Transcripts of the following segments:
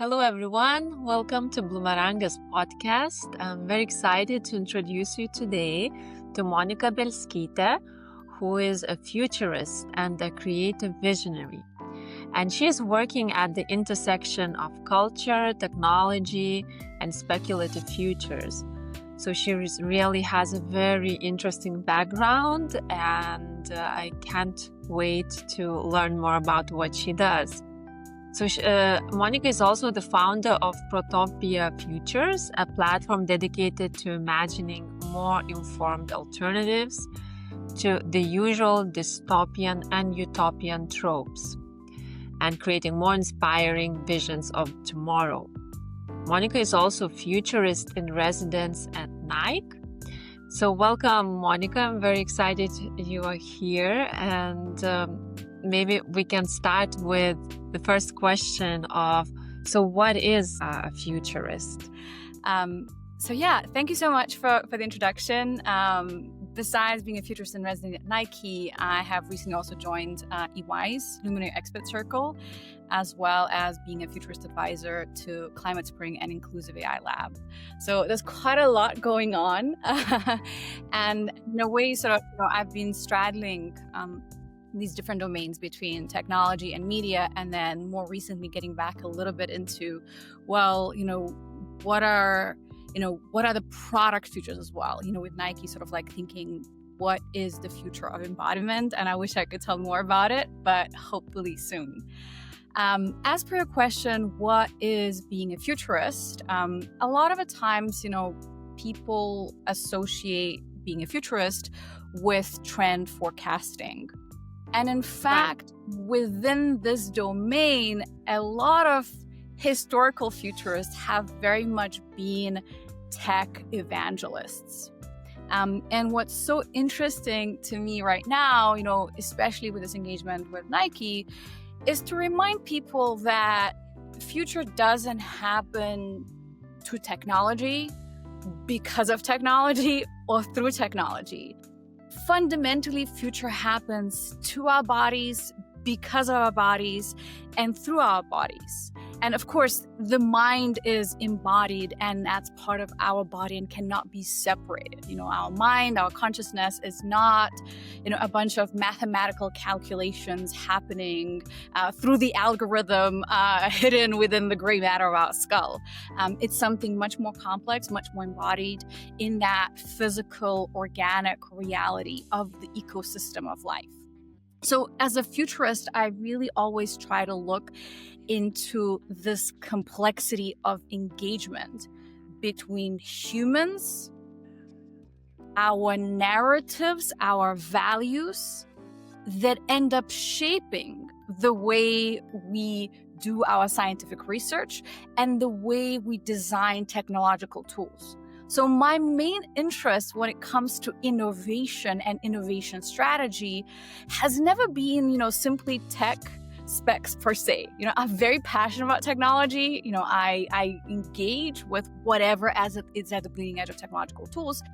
Hello, everyone. Welcome to Bloomerangas podcast. I'm very excited to introduce you today to Monika Bielskyte, who is a futurist and a creative visionary. And she is working at the intersection of culture, technology, and speculative futures. So she really has a very interesting background, and I can't wait to learn more about what she does. So Monika is also the founder of Protopia Futures, a platform dedicated to imagining more informed alternatives to the usual dystopian and utopian tropes and creating more inspiring visions of tomorrow. Monika is also futurist in residence at Nike. So welcome, Monika. I'm very excited you are here, and maybe we can start with the first question of, so what is a futurist? Thank you so much for the introduction. Besides being a futurist and resident at Nike, I have recently also joined EY's Luminary expert circle, as well as being a futurist advisor to Climate Spring and Inclusive AI Lab. So there's quite a lot going on. And in a way, I've been straddling these different domains between technology and media, and then more recently getting back a little bit into, what are the product futures as well, with Nike thinking, what is the future of embodiment? And I wish I could tell more about it, but hopefully soon. As per your question, what is being a futurist? A lot of the times, people associate being a futurist with trend forecasting. And in fact, within this domain, a lot of historical futurists have very much been tech evangelists. And what's so interesting to me right now, especially with this engagement with Nike, is to remind people that the future doesn't happen to technology because of technology or through technology. Fundamentally, future happens to our bodies, because of our bodies, and through our bodies. And of course, the mind is embodied, and that's part of our body and cannot be separated. Our mind, our consciousness is not, a bunch of mathematical calculations happening through the algorithm hidden within the gray matter of our skull. It's something much more complex, much more embodied in that physical, organic reality of the ecosystem of life. So as a futurist, I really always try to look into this complexity of engagement between humans, our narratives, our values that end up shaping the way we do our scientific research and the way we design technological tools. So my main interest when it comes to innovation and innovation strategy has never been, simply tech specs per se. I'm very passionate about technology. I engage with whatever as it is at the bleeding edge of technological tools.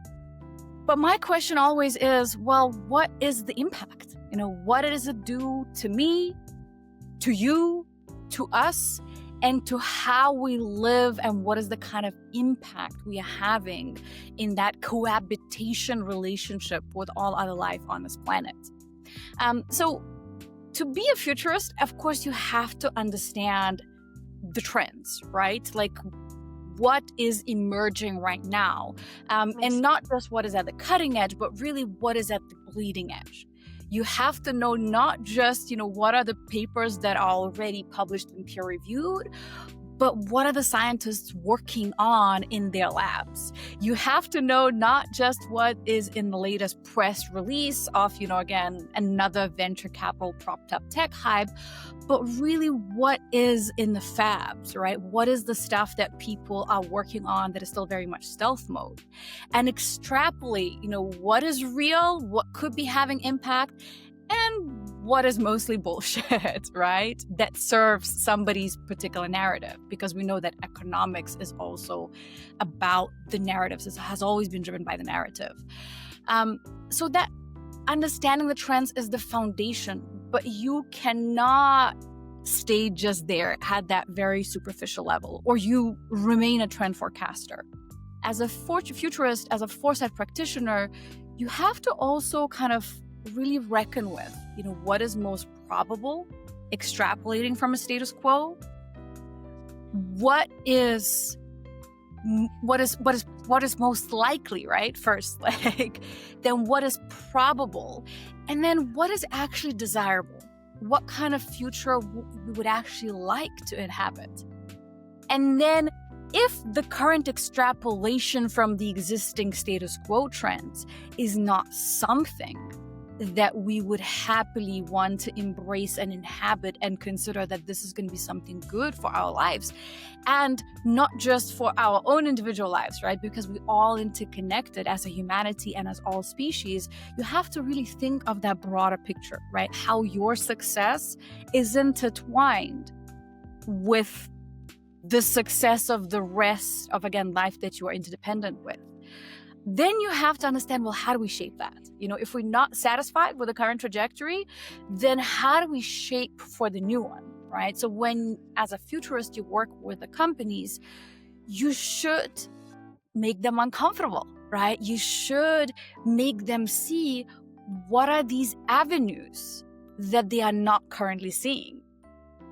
But my question always is, well, what is the impact? What does it do to me, to you, to us, and to how we live, and what is the kind of impact we are having in that cohabitation relationship with all other life on this planet. So to be a futurist, of course, you have to understand the trends, right? Like what is emerging right now, and not just what is at the cutting edge, but really what is at the bleeding edge. You have to know not just, what are the papers that are already published and peer-reviewed, but what are the scientists working on in their labs? You have to know not just what is in the latest press release of, again, another venture capital propped up tech hype, but really what is in the fabs, right? What is the stuff that people are working on that is still very much stealth mode? And extrapolate, what is real, what could be having impact, and what is mostly bullshit, right? That serves somebody's particular narrative, because we know that economics is also about the narratives. It has always been driven by the narrative. So that understanding the trends is the foundation, but you cannot stay just there at that very superficial level, or you remain a trend forecaster. As a futurist, as a foresight practitioner, you have to also kind of really reckon with, what is most probable, extrapolating from a status quo. What is most likely, right? First, then what is probable, and then what is actually desirable? What kind of future we would actually like to inhabit? And then if the current extrapolation from the existing status quo trends is not something that we would happily want to embrace and inhabit and consider that this is going to be something good for our lives, and not just for our own individual lives, right? Because we're all interconnected as a humanity and as all species, you have to really think of that broader picture, right? How your success is intertwined with the success of the rest of, again, life that you are interdependent with. Then you have to understand, well, how do we shape that? If we're not satisfied with the current trajectory, then how do we shape for the new one, right? So when, as a futurist, you work with the companies, you should make them uncomfortable, right? You should make them see what are these avenues that they are not currently seeing.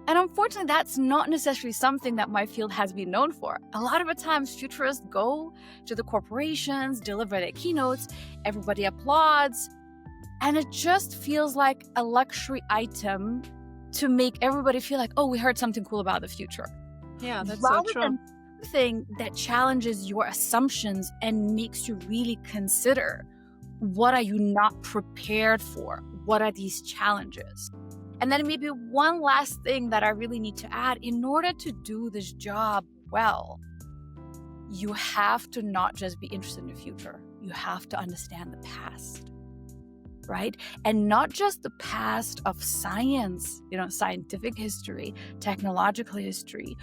And unfortunately, that's not necessarily something that my field has been known for. A lot of the times, futurists go to the corporations, deliver their keynotes, everybody applauds, and it just feels like a luxury item to make everybody feel like, oh, we heard something cool about the future. Yeah, that's Rather so true. than something that challenges your assumptions and makes you really consider, what are you not prepared for? What are these challenges? And then maybe one last thing that I really need to add, in order to do this job well, you have to not just be interested in the future. You have to understand the past, right? And not just the past of science, scientific history, technological history,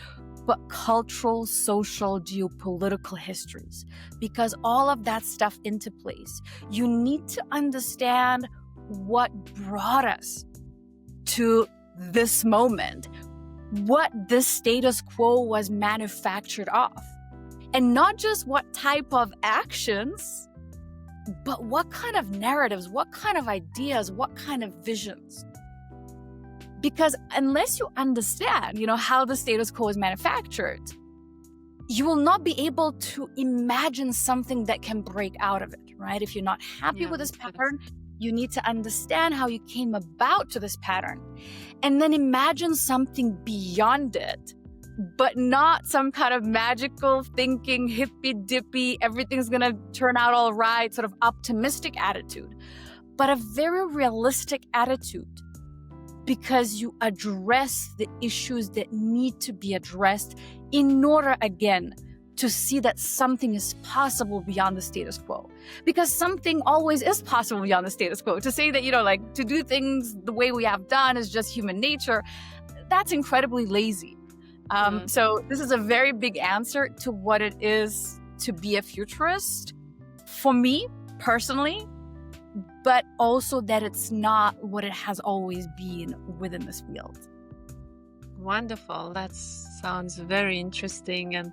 but cultural, social, geopolitical histories, because all of that stuff interplays. You need to understand what brought us to this moment, what this status quo was manufactured off, and not just what type of actions, but what kind of narratives, what kind of ideas, what kind of visions. Because unless you understand, how the status quo is manufactured, you will not be able to imagine something that can break out of it, right? If you're not happy with this pattern, you need to understand how you came about to this pattern, and then imagine something beyond it, but not some kind of magical thinking, hippy-dippy, everything's gonna turn out all right, sort of optimistic attitude, but a very realistic attitude, because you address the issues that need to be addressed in order, again, to see that something is possible beyond the status quo. Because something always is possible beyond the status quo. To say that, to do things the way we have done is just human nature, that's incredibly lazy. So this is a very big answer to what it is to be a futurist, for me, personally, but also that it's not what it has always been within this field. Wonderful. That sounds very interesting and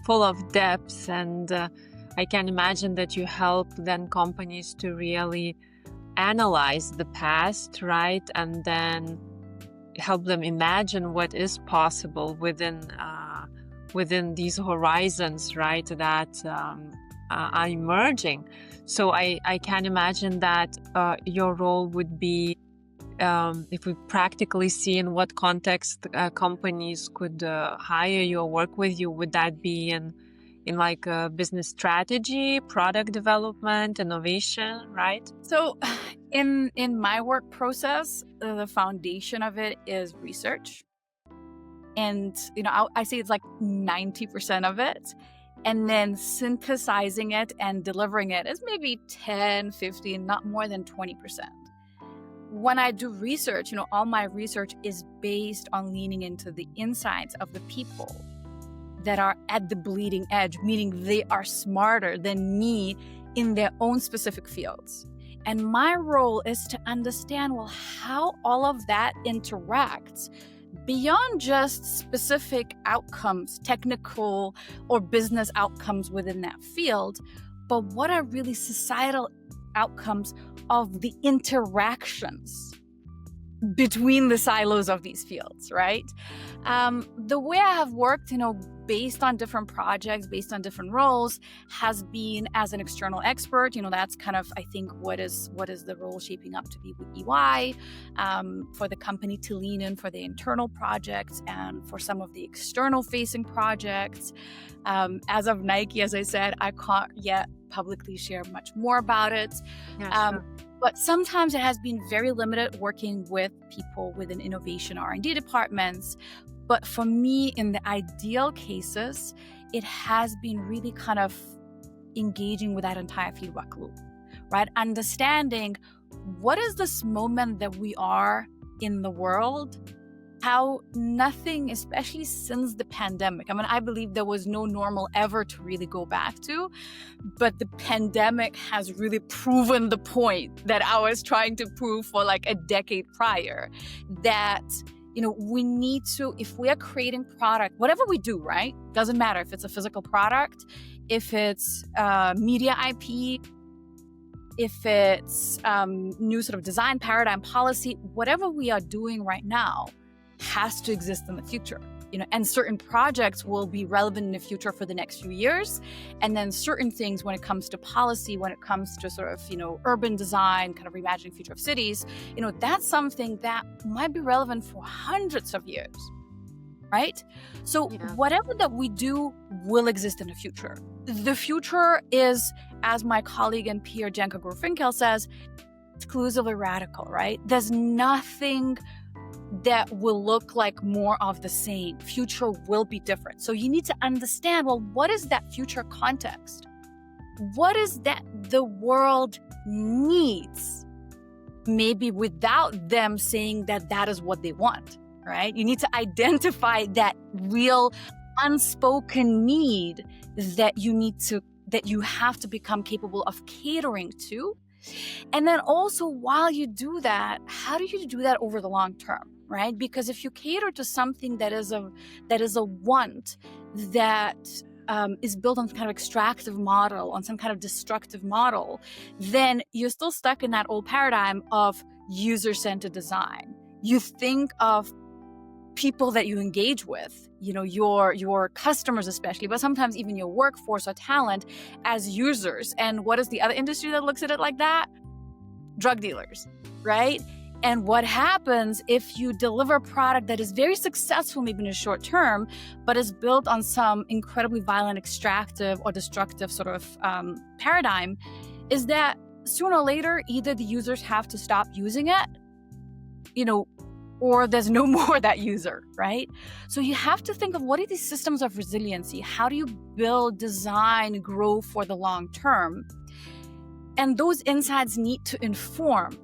full of depth, and I can imagine that you help then companies to really analyze the past, right, and then help them imagine what is possible within these horizons, right, that are emerging. So I can imagine that your role would be, if we practically see in what context companies could hire you or work with you, would that be in like business strategy, product development, innovation, right? So in my work process, the foundation of it is research. And, I say it's like 90% of it. And then synthesizing it and delivering it is maybe 10, 15, not more than 20%. When I do research, all my research is based on leaning into the insights of the people that are at the bleeding edge, meaning they are smarter than me in their own specific fields. And my role is to understand, well, how all of that interacts beyond just specific outcomes, technical or business outcomes within that field, but what are really societal outcomes of the interactions between the silos of these fields, right? The way I have worked, based on different projects, based on different roles, has been as an external expert. That's kind of, I think, what is the role shaping up to be with EY, for the company to lean in for the internal projects and for some of the external facing projects. As of Nike, as I said, I can't yet publicly share much more about it. Yeah, sure. But sometimes it has been very limited working with people within innovation R&D departments. But for me, in the ideal cases, it has been really kind of engaging with that entire feedback loop, right? Understanding what is this moment that we are in the world, how nothing, especially since the pandemic, I believe there was no normal ever to really go back to, but the pandemic has really proven the point that I was trying to prove for like a decade prior, that we need to, if we are creating product, whatever we do, right? Doesn't matter if it's a physical product, if it's media IP, if it's new sort of design paradigm policy, whatever we are doing right now has to exist in the future. And certain projects will be relevant in the future for the next few years. And then certain things when it comes to policy, when it comes to sort of, urban design, kind of reimagining future of cities, that's something that might be relevant for hundreds of years, right? So whatever that we do will exist in the future. The future is, as my colleague and peer Janka Gorfinkel says, exclusively radical, right? There's nothing that will look like more of the same. Future will be different. So you need to understand, well, what is that future context? What is that the world needs? Maybe without them saying that is what they want, right? You need to identify that real unspoken need that you have to become capable of catering to. And then also, while you do that, how do you do that over the long term, right? Because if you cater to something that is a want that is built on some kind of extractive model, on some kind of destructive model, then you're still stuck in that old paradigm of user-centered design. You think of people that you engage with, your customers especially, but sometimes even your workforce or talent as users. And what is the other industry that looks at it like that? Drug dealers, right? And what happens if you deliver a product that is very successful, maybe in the short term, but is built on some incredibly violent, extractive or destructive sort of paradigm, is that sooner or later, either the users have to stop using it, or there's no more that user, right? So you have to think of what are these systems of resiliency? How do you build, design, grow for the long term? And those insights need to inform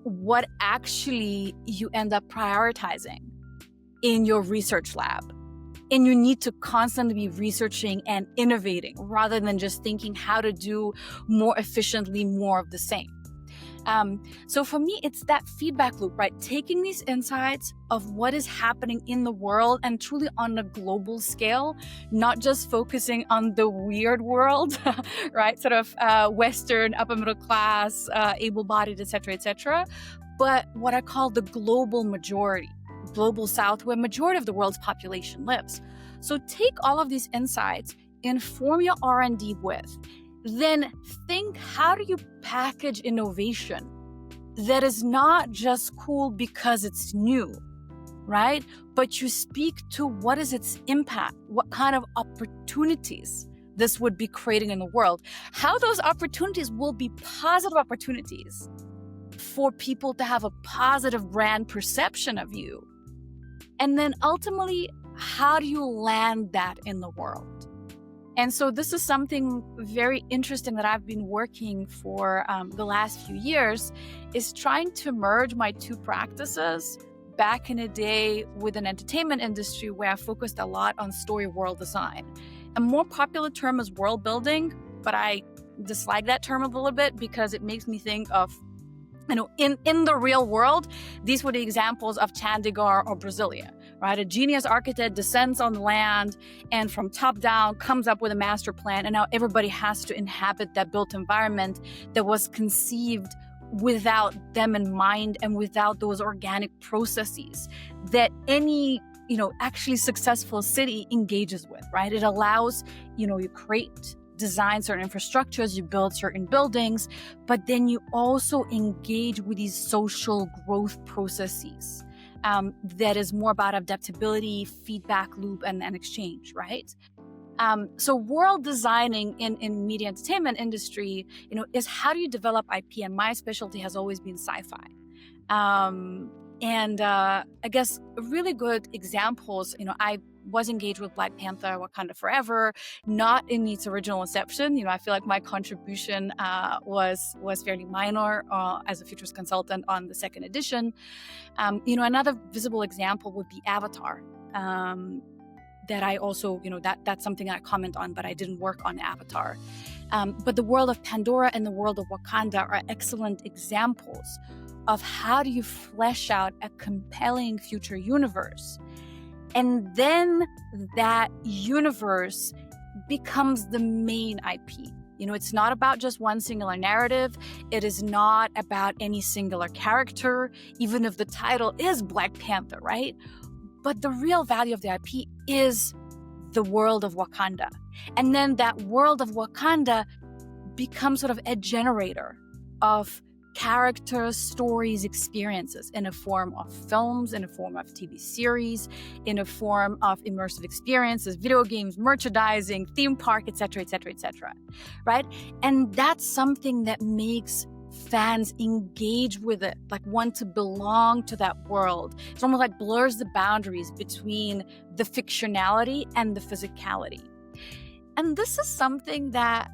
what actually you end up prioritizing in your research lab. And you need to constantly be researching and innovating rather than just thinking how to do more efficiently, more of the same. So for me, it's that feedback loop, right? Taking these insights of what is happening in the world and truly on a global scale, not just focusing on the weird world, right? Sort of Western, upper middle class, able-bodied, et cetera, but what I call the global majority, global South, where majority of the world's population lives. So take all of these insights, inform your R&D with, then think, how do you package innovation that is not just cool because it's new, right? But you speak to what is its impact, what kind of opportunities this would be creating in the world, how those opportunities will be positive opportunities for people to have a positive brand perception of you. And then ultimately, how do you land that in the world? And so this is something very interesting that I've been working for the last few years, is trying to merge my two practices. Back in the day with an entertainment industry where I focused a lot on Storyworld Design. A more popular term is world building, but I dislike that term a little bit because it makes me think of, in the real world, these were the examples of Chandigarh or Brasilia, right? A genius architect descends on the land and from top down comes up with a master plan. And now everybody has to inhabit that built environment that was conceived without them in mind and without those organic processes that any actually successful city engages with, right? It allows, you create, design certain infrastructures, you build certain buildings, but then you also engage with these social growth processes that is more about adaptability, feedback loop, and exchange, right? So world designing in media entertainment industry, is how do you develop IP? And my specialty has always been sci-fi. I guess really good examples, I was engaged with Black Panther, Wakanda Forever, not in its original inception. I feel like my contribution was fairly minor as a Futurist consultant on the second edition. Another visible example would be Avatar. That I also, that's something I comment on, but I didn't work on Avatar. But the world of Pandora and the world of Wakanda are excellent examples of how do you flesh out a compelling future universe. And then that universe becomes the main IP. It's not about just one singular narrative. It is not about any singular character, even if the title is Black Panther, right? But the real value of the IP is the world of Wakanda. And then that world of Wakanda becomes sort of a generator of characters, stories, experiences in a form of films, in a form of TV series, in a form of immersive experiences, video games, merchandising, theme park, etc., etc., etc. Right? And that's something that makes fans engage with it, like want to belong to that world. It's almost like blurs the boundaries between the fictionality and the physicality. And this is something that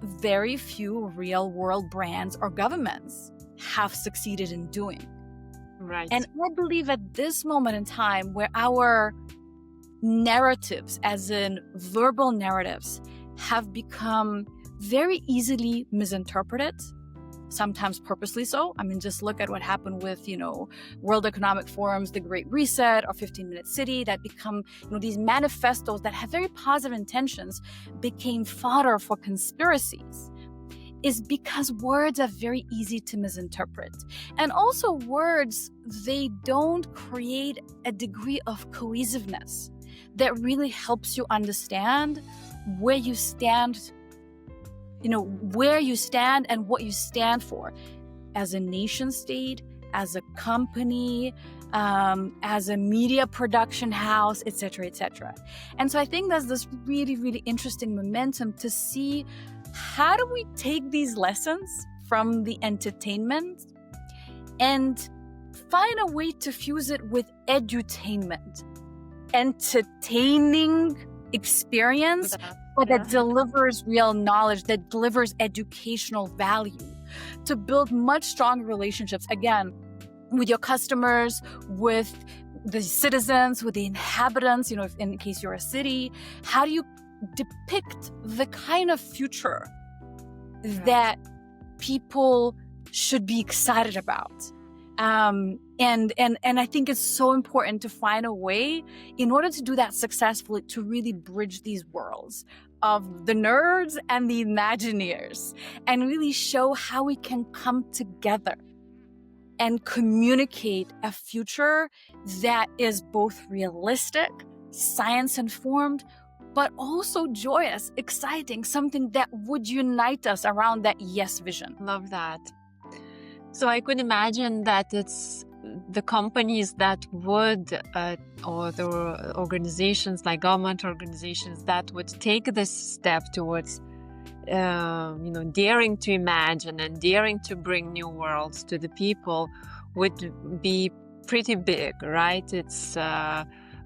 very few real world brands or governments have succeeded in doing. Right. And I believe at this moment in time where our narratives, as in verbal narratives, have become very easily misinterpreted, sometimes purposely so. Just look at what happened with, World Economic Forum's The Great Reset or 15-Minute City that become, these manifestos that have very positive intentions became fodder for conspiracies, is because words are very easy to misinterpret. And also words, they don't create a degree of cohesiveness that really helps you understand where you stand and what you stand for as a nation state, as a company, as a media production house, etc., etc. And so I think there's this really, really interesting momentum to see how do we take these lessons from the entertainment and find a way to fuse it with edutainment, entertaining experience, but that delivers real knowledge, that delivers educational value, to build much stronger relationships, again, with your customers, with the citizens, with the inhabitants, if in case you're a city. How do you depict the kind of future that people should be excited about? And I think it's so important to find a way in order to do that successfully, to really bridge these worlds of the nerds and the Imagineers and really show how we can come together and communicate a future that is both realistic, science-informed, but also joyous, exciting, something that would unite us around that yes vision. Love that. So I could imagine that it's the companies that would, or the organizations like government organizations that would take this step towards, daring to imagine and daring to bring new worlds to the people would be pretty big, right? It's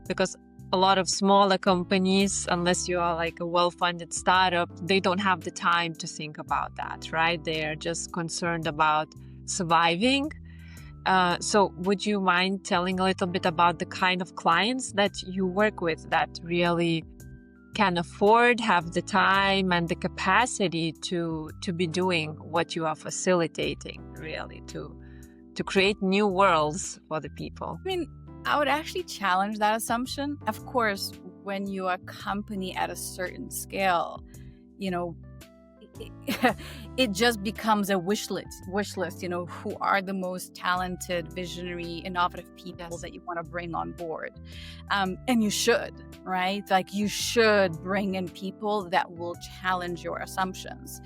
because a lot of smaller companies, unless you are like a well-funded startup, they don't have the time to think about that, right? They are just concerned about surviving. So would you mind telling a little bit about the kind of clients that you work with that really can afford, have the time and the capacity to be doing what you are facilitating, really, to create new worlds for the people? I would actually challenge that assumption. Of course, when you're a company at a certain scale, it just becomes a wish list, who are the most talented, visionary, innovative people that you want to bring on board. And you should, right? Like, you should bring in people that will challenge your assumptions.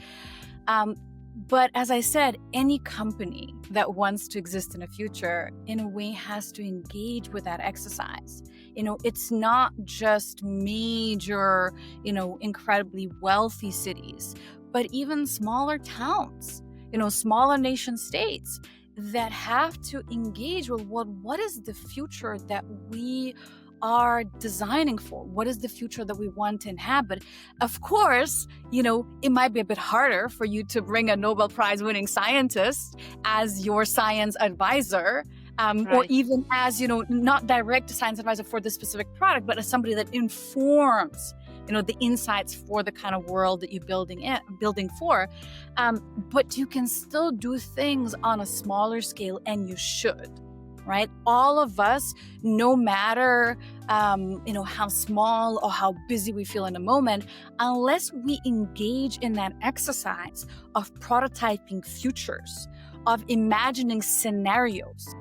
But as I said, any company that wants to exist in the future, in a way, has to engage with that exercise. It's not just major, incredibly wealthy cities, but even smaller towns, smaller nation states that have to engage with what is the future that we are designing for? What is the future that we want to inhabit? Of course, it might be a bit harder for you to bring a Nobel Prize winning scientist as your science advisor, or even as, not direct science advisor for the specific product, but as somebody that informs, the insights for the kind of world that you're building for. But you can still do things on a smaller scale, and you should. Right? All of us, no matter, how small or how busy we feel in the moment, unless we engage in that exercise of prototyping futures, of imagining scenarios.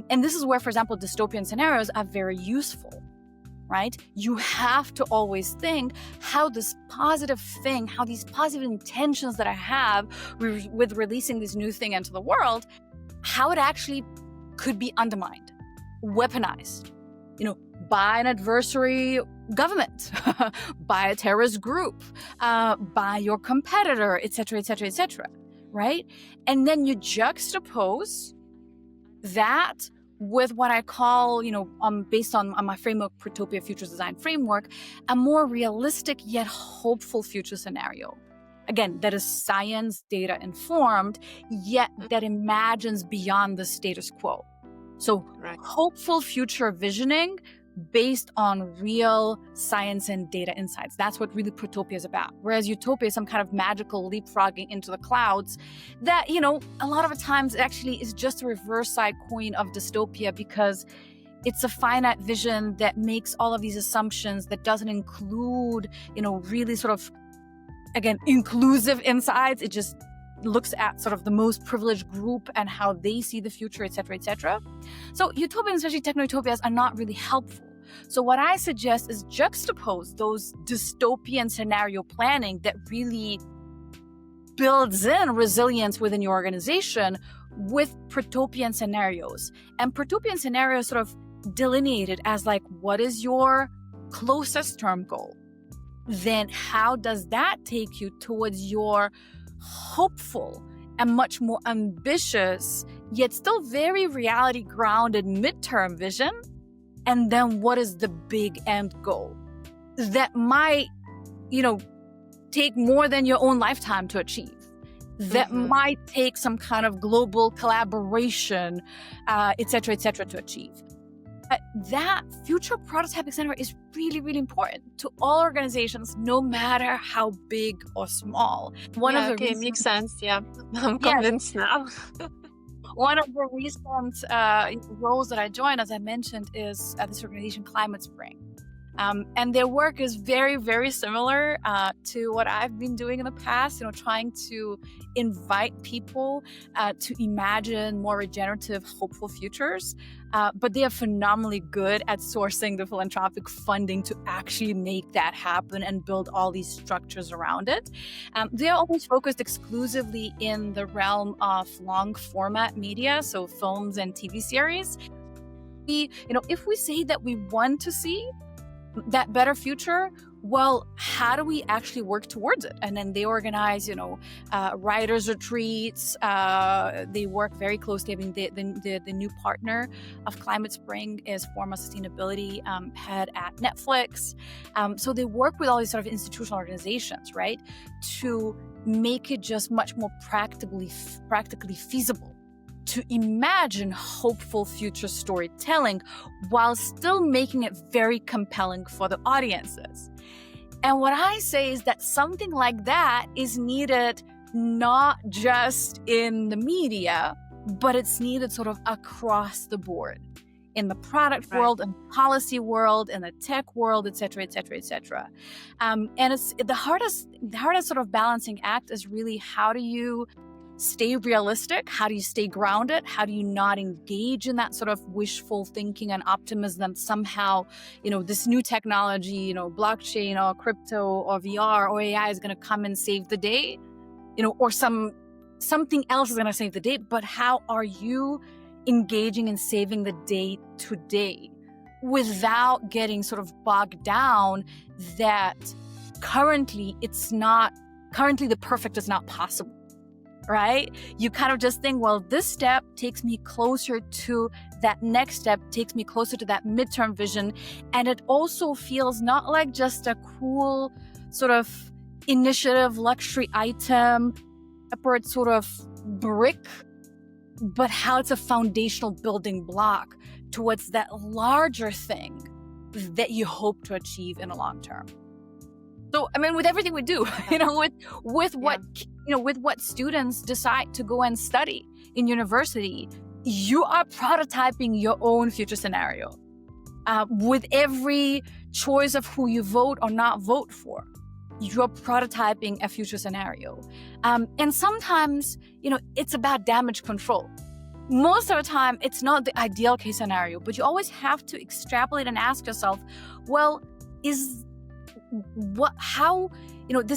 And this is where, for example, dystopian scenarios are very useful, right? You have to always think how this positive thing, how these positive intentions that I have with releasing this new thing into the world, how it actually could be undermined, weaponized, by an adversary government, by a terrorist group, by your competitor, et cetera, right? And then you juxtapose that with what I call, based on my framework, Protopia Futures Design Framework, a more realistic yet hopeful future scenario. Again, that is science, data informed, yet that imagines beyond the status quo. So hopeful future visioning based on real science and data insights. That's what really Protopia is about. Whereas Utopia is some kind of magical leapfrogging into the clouds that, a lot of the times actually is just a reverse side coin of dystopia, because it's a finite vision that makes all of these assumptions, that doesn't include, really sort of, again, inclusive insights. It just looks at sort of the most privileged group and how they see the future, et cetera. So utopians, especially techno-utopias, are not really helpful. So what I suggest is juxtapose those dystopian scenario planning that really builds in resilience within your organization with Protopian scenarios. And Protopian scenarios sort of delineated as like, what is your closest term goal? Then how does that take you towards your hopeful and much more ambitious, yet still very reality grounded midterm vision? And then what is the big end goal that might, take more than your own lifetime to achieve? That might take some kind of global collaboration, et cetera, to achieve. That future prototyping center is really, really important to all organizations, no matter how big or small. Makes sense. Yeah, I'm convinced now. One of the recent roles that I joined, as I mentioned, is at this organization, Climate Spring. And their work is very, very similar to what I've been doing in the past, trying to invite people to imagine more regenerative, hopeful futures. But they are phenomenally good at sourcing the philanthropic funding to actually make that happen and build all these structures around it. They are always focused exclusively in the realm of long format media, so films and TV series. If we say that we want to see that better future, well, how do we actually work towards it? And then they organize, writers' retreats. They work very closely. I mean, the new partner of Climate Spring is former sustainability head at Netflix. So they work with all these sort of institutional organizations, right, to make it just much more practically feasible to imagine hopeful future storytelling while still making it very compelling for the audiences. And what I say is that something like that is needed not just in the media, but it's needed sort of across the board. in the product world, in the policy world, in the tech world, et cetera, et cetera, et cetera. And it's the hardest sort of balancing act is really, how do you stay realistic? How do you stay grounded? How do you not engage in that sort of wishful thinking and optimism that somehow, this new technology, blockchain or crypto or VR or AI is going to come and save the day, or something else is going to save the day. But how are you engaging in saving the day today without getting sort of bogged down that currently the perfect is not possible? Right? You kind of just think, well, this step takes me closer to that next step, takes me closer to that midterm vision. And it also feels not like just a cool sort of initiative, luxury item, separate sort of brick, but how it's a foundational building block towards that larger thing that you hope to achieve in the long term. So, I mean, with everything we do, with what students decide to go and study in university, you are prototyping your own future scenario. With every choice of who you vote or not vote for, you're prototyping a future scenario. And sometimes, it's about damage control. Most of the time, it's not the ideal case scenario, but you always have to extrapolate and ask yourself, well, this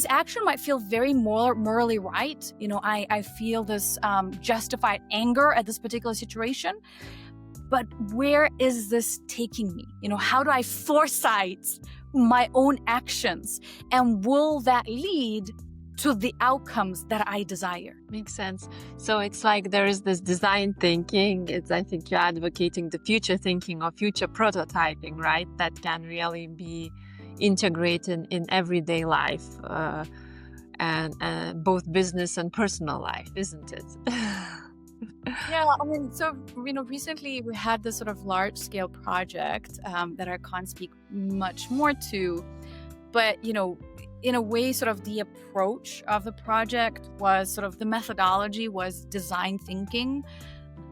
action might feel very morally right. I feel this justified anger at this particular situation, but where is this taking me? How do I foresight my own actions, and will that lead to the outcomes that I desire? Makes sense. So it's like there is this design thinking. I think you're advocating the future thinking or future prototyping, right? That can really be integrated in everyday life, and both business and personal life, isn't it? Yeah, I mean, so, recently we had this sort of large scale project that I can't speak much more to, but, in a way, sort of the approach of the project was sort of the methodology was design thinking,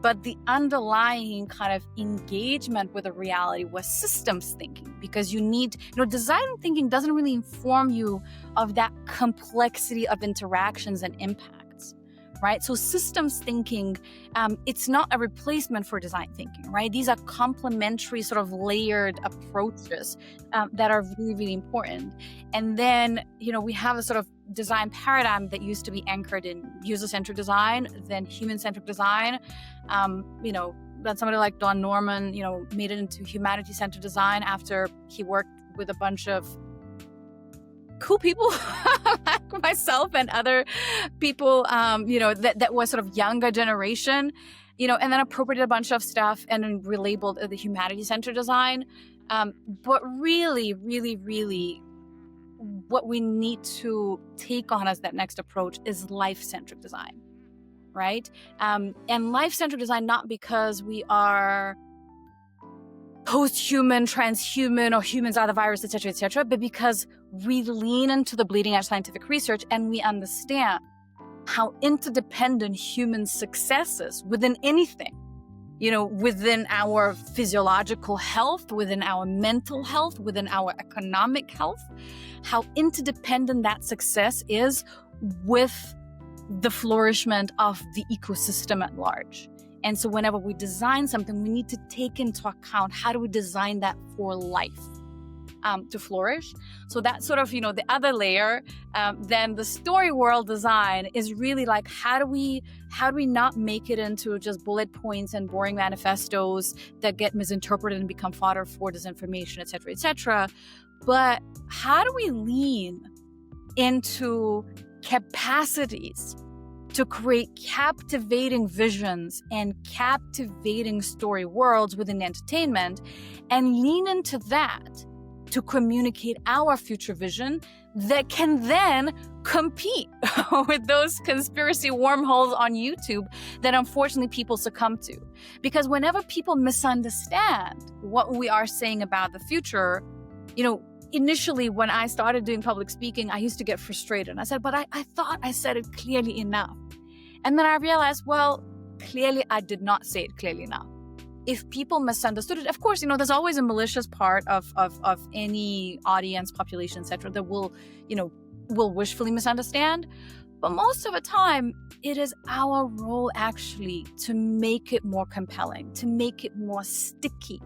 but the underlying kind of engagement with the reality was systems thinking, because you need, design thinking doesn't really inform you of that complexity of interactions and impacts, right? So systems thinking, it's not a replacement for design thinking, right? These are complementary sort of layered approaches that are really, really important. And then, we have a sort of design paradigm that used to be anchored in user-centric design, then human-centric design. Then somebody like Don Norman, made it into humanity-centered design after he worked with a bunch of cool people like myself and other people, that was sort of younger generation, and then appropriated a bunch of stuff and then relabeled the humanity-centered design. But really, really, really, what we need to take on as that next approach is life-centric design, right? And life-centric design, not because we are post-human, transhuman, or humans are the virus, et cetera, but because we lean into the bleeding edge scientific research and we understand how interdependent human success is within anything, within our physiological health, within our mental health, within our economic health, how interdependent that success is with the flourishment of the ecosystem at large. And so whenever we design something, we need to take into account, how do we design that for life to flourish? So that's sort of, the other layer. Then the Storyworld design is really like, how do we not make it into just bullet points and boring manifestos that get misinterpreted and become fodder for disinformation, et cetera, but how do we lean into capacities to create captivating visions and captivating story worlds within entertainment, and lean into that to communicate our future vision that can then compete with those conspiracy wormholes on YouTube that unfortunately people succumb to. Because whenever people misunderstand what we are saying about the future, initially when I started doing public speaking, I used to get frustrated. I said, but I thought I said it clearly enough. And then I realized, well, clearly I did not say it clearly enough. if people misunderstood it, of course, there's always a malicious part of any audience, population, etc., that will wishfully misunderstand. But most of the time, it is our role actually to make it more compelling, to make it more sticky,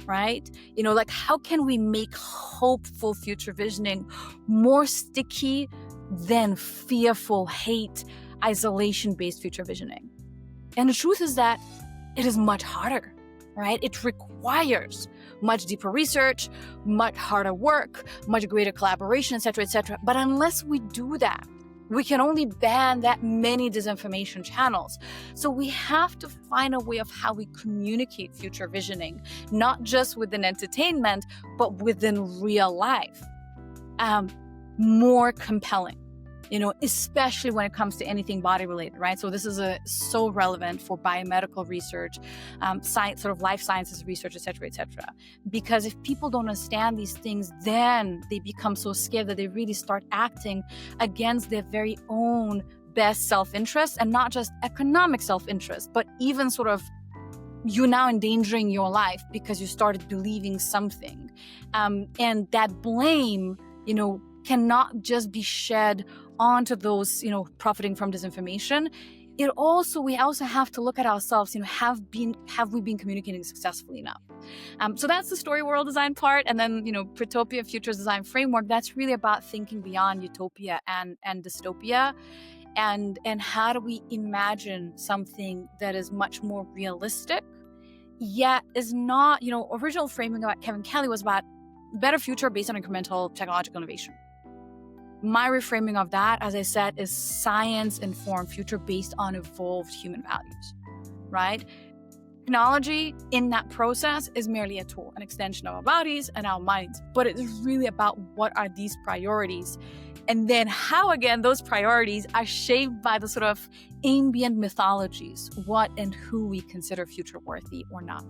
right? Like how can we make hopeful future visioning more sticky than fearful, hate, isolation-based future visioning? And the truth is that it is much harder, right? It requires much deeper research, much harder work, much greater collaboration, etc., etc. But unless we do that, we can only ban that many disinformation channels. So we have to find a way of how we communicate future visioning, not just within entertainment, but within real life. More compelling, especially when it comes to anything body related, right? So this is so relevant for biomedical research, science, sort of life sciences research, et cetera, because if people don't understand these things, then they become so scared that they really start acting against their very own best self-interest, and not just economic self-interest, but even sort of you're now endangering your life because you started believing something. And that blame, cannot just be shed onto those, profiting from disinformation. We also have to look at ourselves, have we been communicating successfully enough? So that's the Storyworld Design part. And then, Protopia Futures Design Framework, that's really about thinking beyond utopia and dystopia. And how do we imagine something that is much more realistic, yet is not, original framing about Kevin Kelly was about better future based on incremental technological innovation. My reframing of that, as I said, is science-informed future based on evolved human values, right? Technology in that process is merely a tool, an extension of our bodies and our minds, but it is really about what are these priorities, and then how, again, those priorities are shaped by the sort of ambient mythologies, what and who we consider future worthy or not.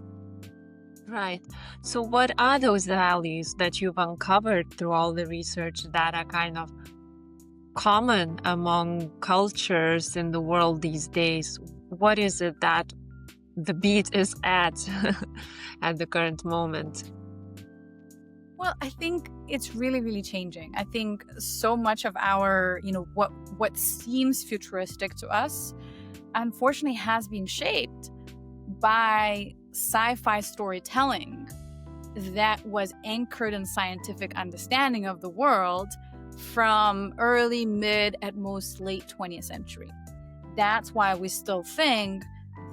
Right. So what are those values that you've uncovered through all the research that are kind of common among cultures in the world these days? What is it that the beat is at the current moment? Well, I think it's really, really changing. I think so much of our, what seems futuristic to us, unfortunately has been shaped by sci-fi storytelling that was anchored in scientific understanding of the world from early, mid, at most late 20th century. That's why we still think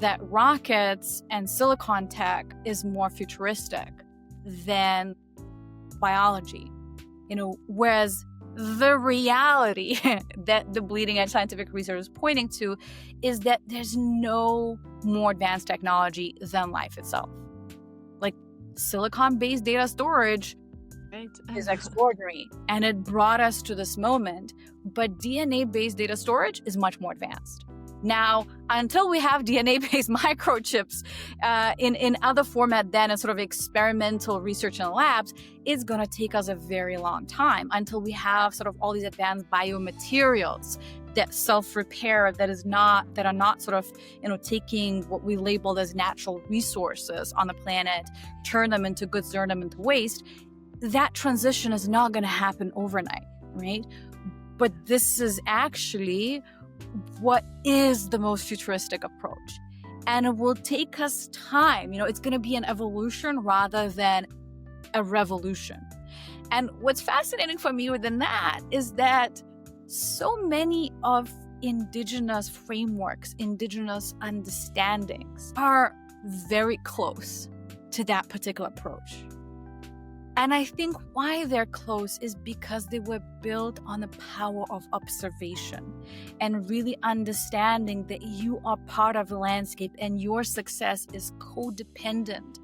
that rockets and silicon tech is more futuristic than biology. Whereas the reality that the bleeding edge scientific research is pointing to is that there's no more advanced technology than life itself. Like silicon-based data storage is extraordinary, and it brought us to this moment, but DNA-based data storage is much more advanced. Now, until we have DNA-based microchips in other format than a sort of experimental research in labs, it's going to take us a very long time until we have sort of all these advanced biomaterials that self-repair, that are not sort of, taking what we labeled as natural resources on the planet, turn them into goods, turn them into waste. That transition is not going to happen overnight, right? But this is actually what is the most futuristic approach. And it will take us time. It's going to be an evolution rather than a revolution. And what's fascinating for me within that is that so many of indigenous frameworks, indigenous understandings are very close to that particular approach. And I think why they're close is because they were built on the power of observation and really understanding that you are part of the landscape and your success is codependent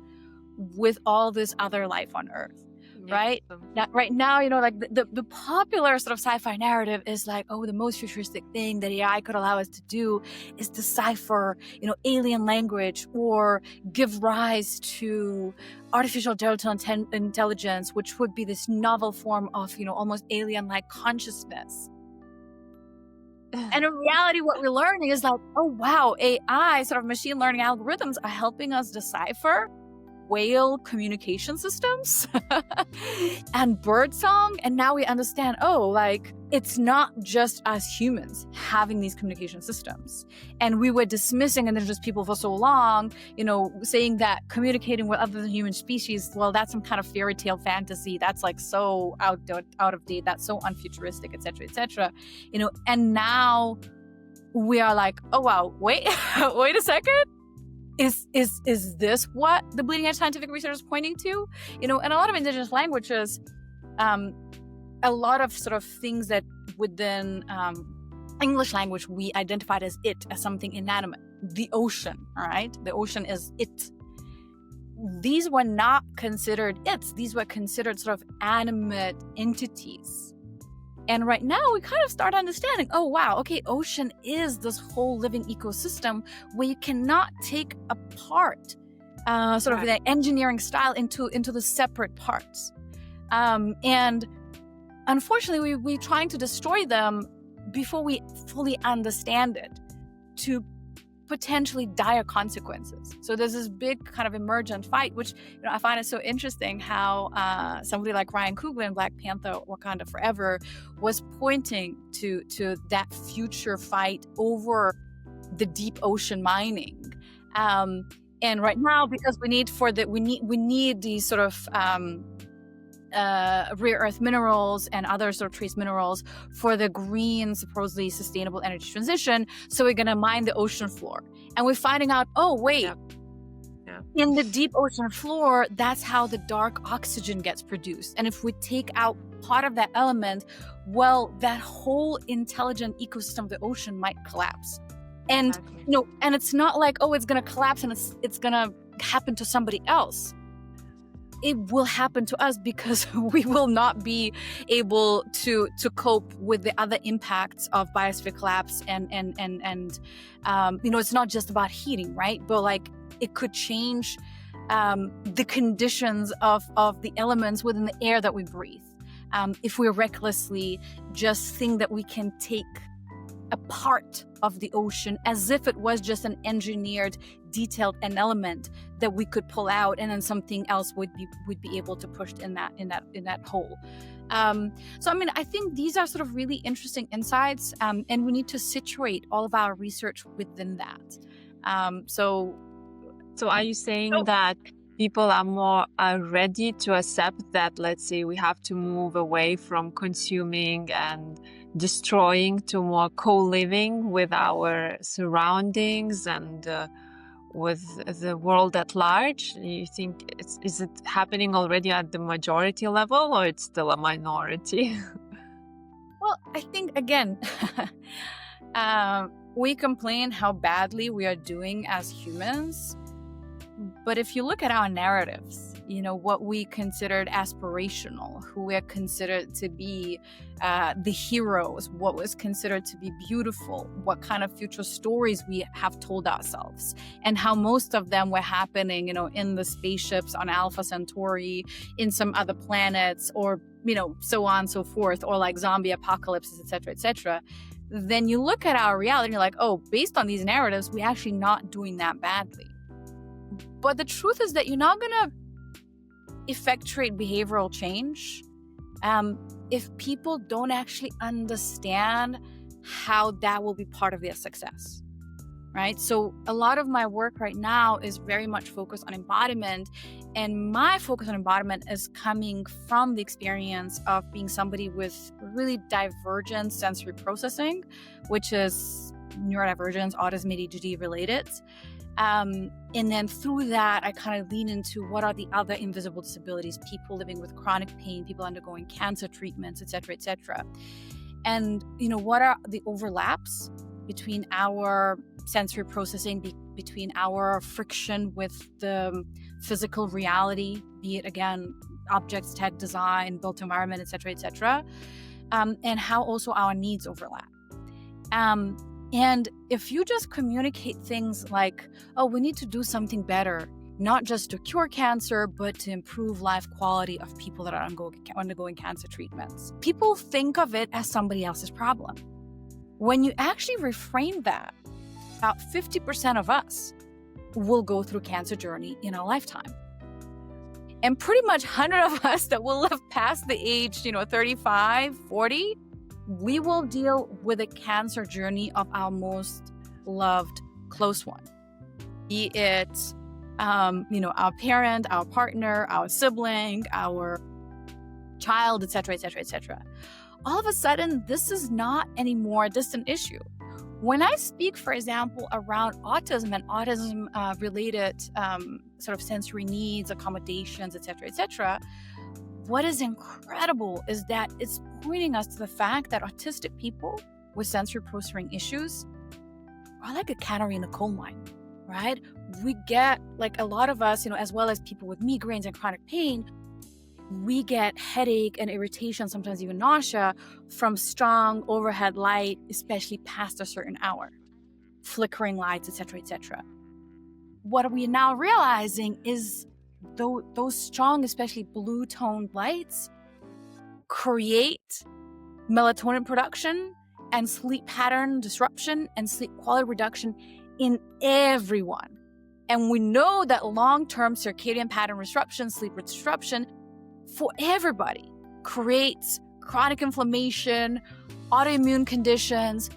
with all this other life on Earth. Right? Right now, like the popular sort of sci-fi narrative is like, oh, the most futuristic thing that AI could allow us to do is decipher, alien language or give rise to artificial digital intelligence, which would be this novel form of, almost alien-like consciousness. And in reality, what we're learning is like, oh, wow, AI, sort of machine learning algorithms are helping us decipher whale communication systems and birdsong. And now we understand, oh, like, it's not just us humans having these communication systems. And we were dismissing indigenous people for so long, saying that communicating with other than human species, well, that's some kind of fairy tale fantasy. That's like so out of date. That's so unfuturistic, et cetera, and now we are like, oh, wow, wait a second. Is this what the bleeding edge scientific research is pointing to? In a lot of indigenous languages, a lot of sort of things that within English language we identified as something inanimate. The ocean, all right? The ocean is it. These were not considered its. These were considered sort of animate entities. And right now we kind of start understanding, oh, wow, okay, ocean is this whole living ecosystem where you cannot take apart sort of the engineering style into the separate parts. And unfortunately, we're trying to destroy them before we fully understand it, to potentially dire consequences. So there's this big kind of emergent fight, which I find it so interesting how somebody like Ryan Coogler in Black Panther Wakanda Forever was pointing to that future fight over the deep ocean mining. And right now, because we need these sort of rare earth minerals and other sort of trace minerals for the green, supposedly sustainable energy transition. So we're going to mine the ocean floor. And we're finding out, oh, wait, in the deep ocean floor, that's how the dark oxygen gets produced. And if we take out part of that element, well, that whole intelligent ecosystem of the ocean might collapse. And, and it's not like, oh, it's going to collapse and it's going to happen to somebody else. It will happen to us because we will not be able to cope with the other impacts of biosphere collapse and it's not just about heating, right? But like it could change the conditions of the elements within the air that we breathe. If we recklessly just think that we can take a part of the ocean as if it was just an engineered, detailed an element that we could pull out, and then something else would be able to push in that hole. So I mean, I think these are sort of really interesting insights, and we need to situate all of our research within that. So are you saying that people are more ready to accept that, let's say, we have to move away from consuming and destroying to more co-living with our surroundings and with the world at large? You think is it happening already at the majority level, or it's still a minority? Well, I think again, we complain how badly we are doing as humans. But if you look at our narratives, what we considered aspirational, who were considered to be the heroes, what was considered to be beautiful, what kind of future stories we have told ourselves, and how most of them were happening, in the spaceships on Alpha Centauri, in some other planets, or, so on and so forth, or like zombie apocalypses, et cetera, then you look at our reality and you're like, oh, based on these narratives, we're actually not doing that badly. But the truth is that you're not going to effectuate behavioral change if people don't actually understand how that will be part of their success, right? So a lot of my work right now is very much focused on embodiment, and my focus on embodiment is coming from the experience of being somebody with really divergent sensory processing, which is neurodivergence, autism, ADHD related. And then through that, I kind of lean into what are the other invisible disabilities, people living with chronic pain, people undergoing cancer treatments, et cetera, and, what are the overlaps between our sensory processing, between our friction with the physical reality, be it, again, objects, tech, design, built environment, et cetera, and how also our needs overlap. And if you just communicate things like, oh, we need to do something better, not just to cure cancer, but to improve life quality of people that are undergoing cancer treatments, people think of it as somebody else's problem. when you actually reframe that, about 50% of us will go through cancer journey in a lifetime. And pretty much 100 of us that will live past the age, 35, 40, we will deal with a cancer journey of our most loved close one. Be it, our parent, our partner, our sibling, our child, etc., etc., etc. All of a sudden, this is not anymore a distant issue. When I speak, for example, around autism and autism-related sort of sensory needs, accommodations, etc., what is incredible is that it's pointing us to the fact that autistic people with sensory processing issues are like a canary in a coal mine, right? We get, like a lot of us, as well as people with migraines and chronic pain, we get headache and irritation, sometimes even nausea, from strong overhead light, especially past a certain hour, flickering lights, etc., etc. What we are now realizing is those strong, especially blue-toned lights, create melatonin production and sleep pattern disruption and sleep quality reduction in everyone. And we know that long-term circadian pattern disruption, sleep disruption, for everybody creates chronic inflammation, autoimmune conditions,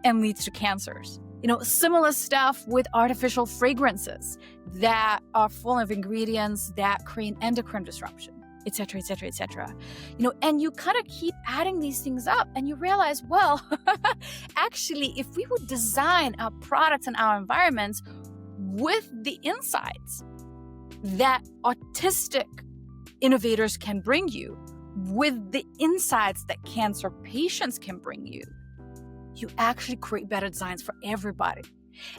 and leads to cancers. Similar stuff with artificial fragrances that are full of ingredients that create endocrine disruption, etc., etc., etc. And you kind of keep adding these things up and you realize, well, actually, if we would design our products and our environments with the insights that autistic innovators can bring you, with the insights that cancer patients can bring you, you actually create better designs for everybody.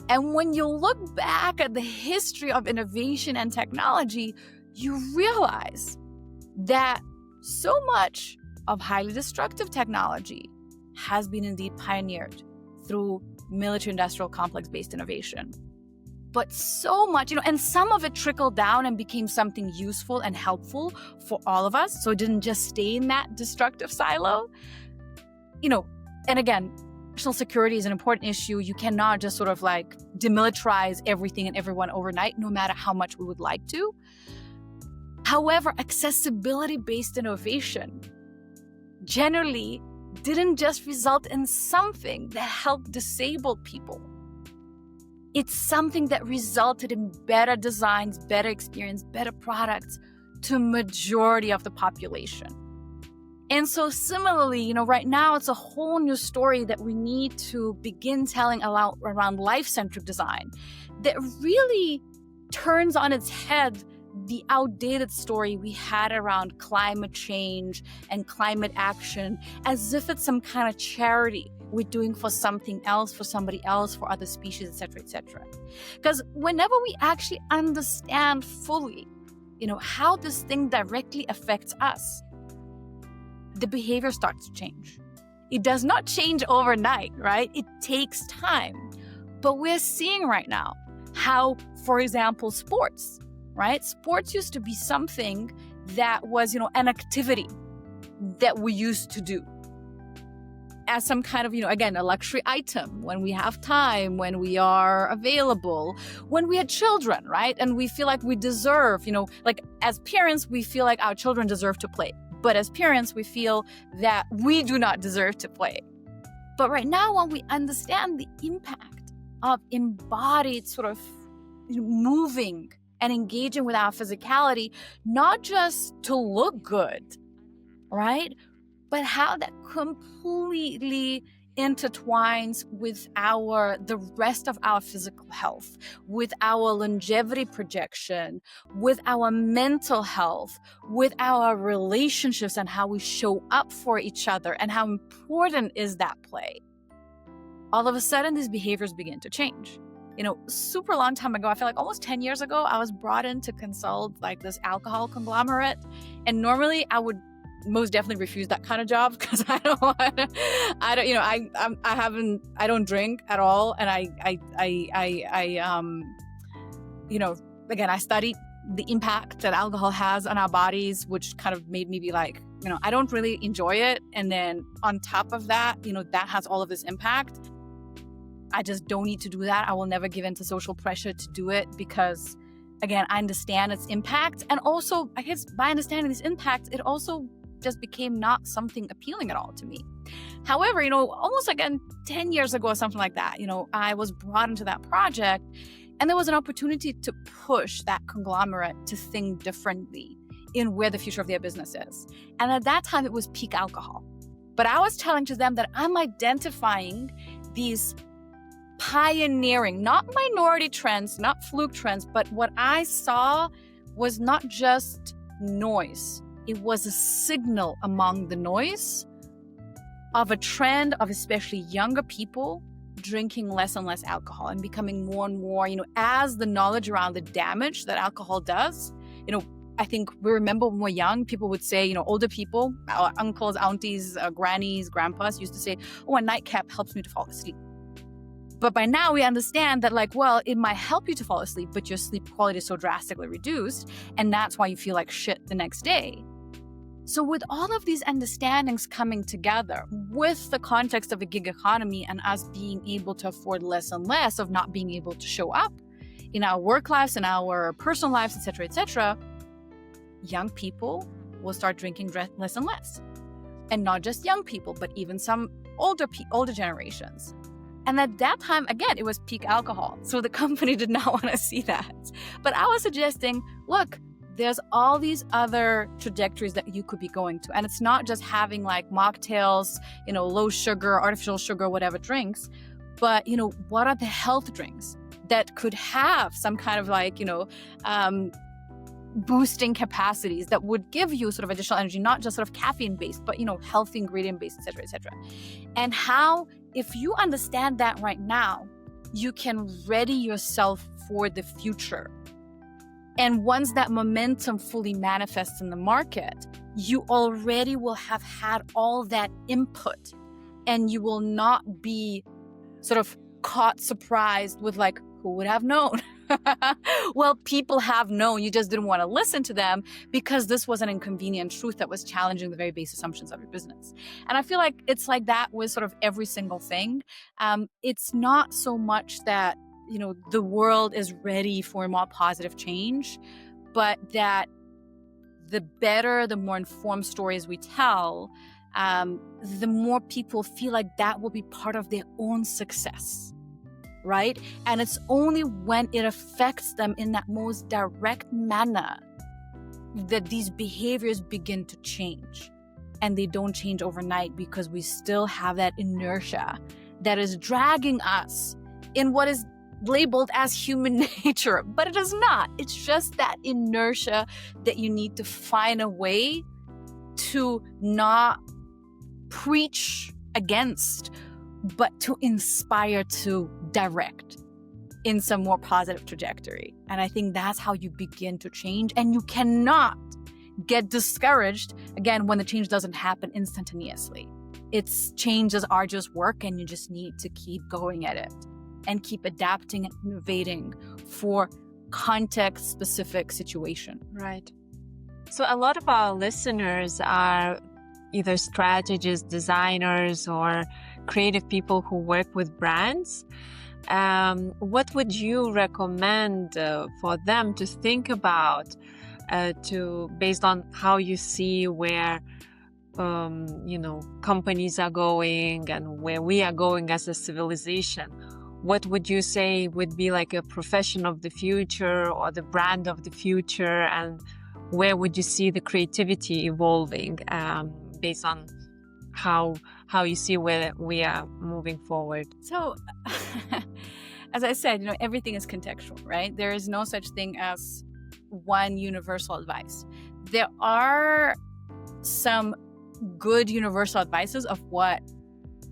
And when you look back at the history of innovation and technology, you realize that so much of highly destructive technology has been indeed pioneered through military-industrial complex-based innovation. But so much, and some of it trickled down and became something useful and helpful for all of us. So it didn't just stay in that destructive silo. And again, national security is an important issue. You cannot just sort of like demilitarize everything and everyone overnight, no matter how much we would like to. However, accessibility-based innovation generally didn't just result in something that helped disabled people. It's something that resulted in better designs, better experience, better products to majority of the population. And so similarly, right now it's a whole new story that we need to begin telling around life-centric design that really turns on its head the outdated story we had around climate change and climate action as if it's some kind of charity we're doing for something else, for somebody else, for other species, etc., etc. Because whenever we actually understand fully, how this thing directly affects us, the behavior starts to change. It does not change overnight, right? It takes time. But we're seeing right now how, for example, sports, right? Sports used to be something that was, an activity that we used to do as some kind of, again, a luxury item when we have time, when we are available, when we are children, right? And we feel like we deserve, like as parents, we feel like our children deserve to play. But as parents, we feel that we do not deserve to play. But right now, when we understand the impact of embodied sort of moving and engaging with our physicality, not just to look good, right? But how that completely intertwines with the rest of our physical health, with our longevity projection, with our mental health, with our relationships and how we show up for each other and how important is that play. All of a sudden, these behaviors begin to change. Super long time ago, I feel like almost 10 years ago, I was brought in to consult like this alcohol conglomerate. And normally I would most definitely refuse that kind of job because I don't drink at all. And again, I studied the impact that alcohol has on our bodies, which kind of made me be like, I don't really enjoy it. And then on top of that, that has all of this impact. I just don't need to do that. I will never give in to social pressure to do it because, again, I understand its impact. And also, I guess by understanding this impact, it also just became not something appealing at all to me. However, almost like 10 years ago or something like that, I was brought into that project and there was an opportunity to push that conglomerate to think differently in where the future of their business is. And at that time, it was peak alcohol. But I was telling to them that I'm identifying these pioneering, not minority trends, not fluke trends, but what I saw was not just noise. It was a signal among the noise of a trend of especially younger people drinking less and less alcohol and becoming more and more, as the knowledge around the damage that alcohol does, I think we remember when we were young, people would say, older people, our uncles, aunties, grannies, grandpas used to say, oh, a nightcap helps me to fall asleep. But by now we understand that it might help you to fall asleep, but your sleep quality is so drastically reduced. And that's why you feel like shit the next day. So with all of these understandings coming together with the context of a gig economy and us being able to afford less and less of not being able to show up in our work lives, in our personal lives, etc., young people will start drinking less and less. And not just young people, but even some older generations. And at that time, again, it was peak alcohol. So the company did not want to see that. But I was suggesting, look, there's all these other trajectories that you could be going to. And it's not just having mocktails, low sugar, artificial sugar, whatever drinks, but, what are the health drinks that could have some kind of boosting capacities that would give you sort of additional energy, not just sort of caffeine based, but, healthy ingredient based, et cetera, and how, if you understand that right now, you can ready yourself for the future. And once that momentum fully manifests in the market, you already will have had all that input and you will not be sort of caught surprised with who would have known? Well, people have known, you just didn't want to listen to them because this was an inconvenient truth that was challenging the very base assumptions of your business. And I feel like it's like that with sort of every single thing. It's not so much that the world is ready for more positive change, but that the better, the more informed stories we tell, the more people feel like that will be part of their own success, right? And it's only when it affects them in that most direct manner that these behaviors begin to change. And they don't change overnight because we still have that inertia that is dragging us in what is labeled as human nature, but it is not. It's just that inertia that you need to find a way to not preach against, but to inspire to direct in some more positive trajectory. And I think that's how you begin to change. And you cannot get discouraged, again, when the change doesn't happen instantaneously. It's change is arduous work, and you just need to keep going at it and keep adapting and innovating for context-specific situation. Right. So a lot of our listeners are either strategists, designers, or creative people who work with brands. What would you recommend for them to think about based on how you see where companies are going and where we are going as a civilization? What would you say would be like a profession of the future or the brand of the future, and where would you see the creativity evolving based on how you see where we are moving forward? So, as I said, everything is contextual, right? There is no such thing as one universal advice. There are some good universal advices of what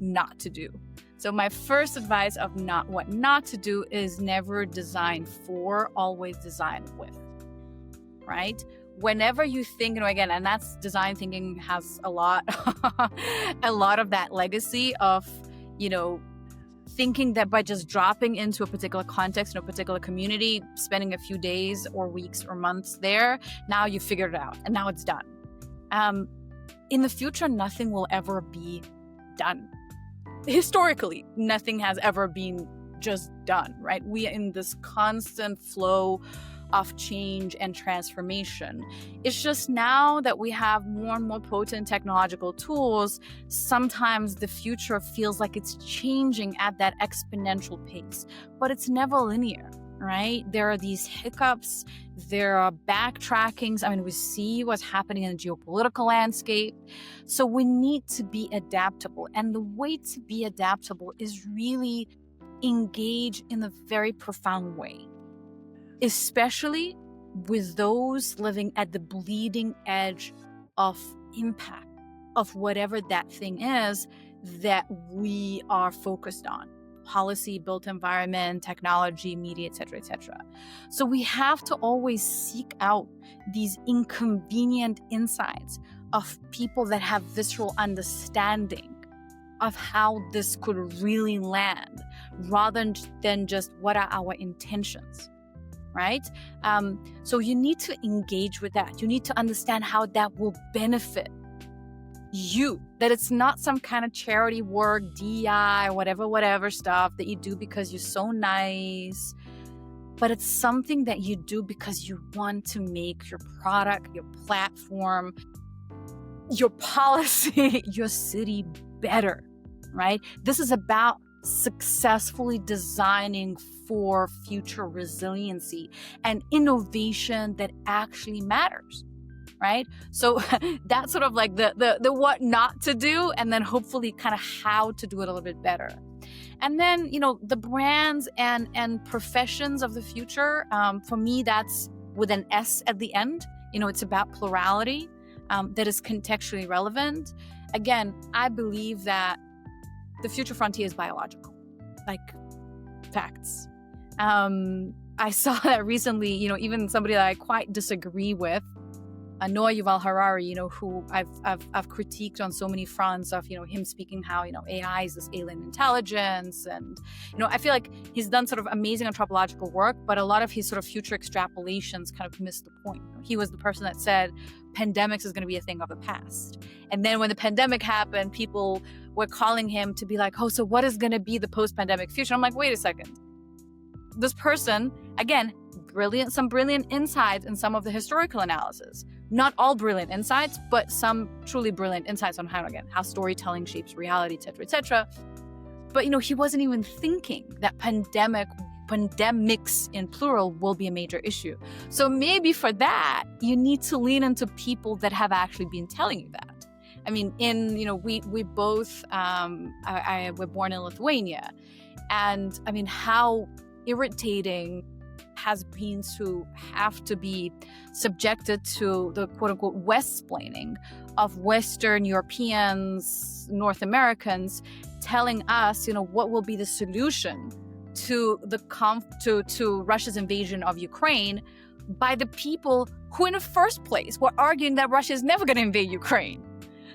not to do. So my first advice of what not to do is never design for, always design with, right? Whenever you think, again, and that's design thinking has a lot of that legacy of, thinking that by just dropping into a particular context in a particular community, spending a few days or weeks or months there, now you figured it out and now it's done. in the future, nothing will ever be done. Historically, nothing has ever been just done, right? We are in this constant flow of change and transformation. It's just now that we have more and more potent technological tools, sometimes the future feels like it's changing at that exponential pace, but it's never linear, right? There are these hiccups, there are backtrackings. I mean, we see what's happening in the geopolitical landscape. So we need to be adaptable. And the way to be adaptable is really engage in a very profound way, especially with those living at the bleeding edge of impact of whatever that thing is that we are focused on. Policy, built environment, technology, media, etc., etc. So we have to always seek out these inconvenient insights of people that have visceral understanding of how this could really land, rather than just what are our intentions, right? So you need to engage with that. You need to understand how that will benefit you, that it's not some kind of charity work, DI, whatever stuff that you do because you're so nice, but it's something that you do because you want to make your product, your platform, your policy, your city better, right? This is about successfully designing for future resiliency and innovation that actually matters. Right? So that's sort of like the what not to do, and then hopefully kind of how to do it a little bit better. And then, the brands and professions of the future, for me, that's with an S at the end. It's about plurality that is contextually relevant. Again, I believe that the future frontier is biological, like facts. I saw that recently, even somebody that I quite disagree with, Noah Yuval Harari, who I've critiqued on so many fronts of, him speaking how, AI is this alien intelligence. And, I feel like he's done sort of amazing anthropological work, but a lot of his sort of future extrapolations kind of missed the point. He was the person that said pandemics is going to be a thing of the past. And then when the pandemic happened, people were calling him to be like, oh, so what is going to be the post-pandemic future? I'm like, wait a second. This person, again, some brilliant insights in some of the historical analysis. Not all brilliant insights, but some truly brilliant insights on how storytelling shapes reality, etc., etc. But, he wasn't even thinking that pandemics in plural will be a major issue. So maybe for that, you need to lean into people that have actually been telling you that. I mean, we both, we're born in Lithuania. And I mean, how irritating has been to have to be subjected to the quote-unquote West-splaining of Western Europeans, North Americans, telling us, what will be the solution to to Russia's invasion of Ukraine by the people who in the first place were arguing that Russia is never going to invade Ukraine.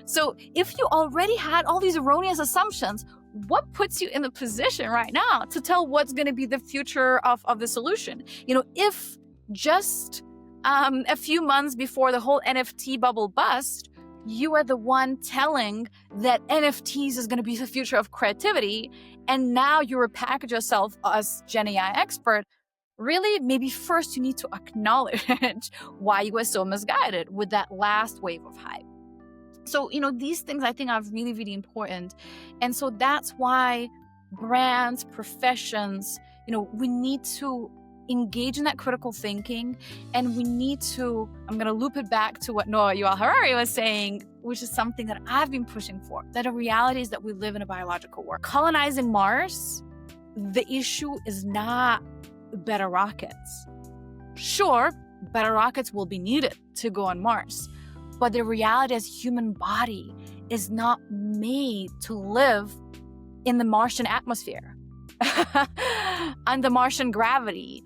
So if you already had all these erroneous assumptions, what puts you in the position right now to tell what's going to be the future of the solution? If just a few months before the whole NFT bubble bust, you are the one telling that NFTs is going to be the future of creativity, and now you repackage yourself as Gen AI expert, really, maybe first you need to acknowledge why you were so misguided with that last wave of hype. So, these things I think are really, really important. And so that's why brands, professions, we need to engage in that critical thinking. And we need to, I'm going to loop it back to what Noah Yuval Harari was saying, which is something that I've been pushing for, that the reality is that we live in a biological world. Colonizing Mars, the issue is not better rockets. Sure, better rockets will be needed to go on Mars. But the reality is human body is not made to live in the Martian atmosphere, under Martian gravity,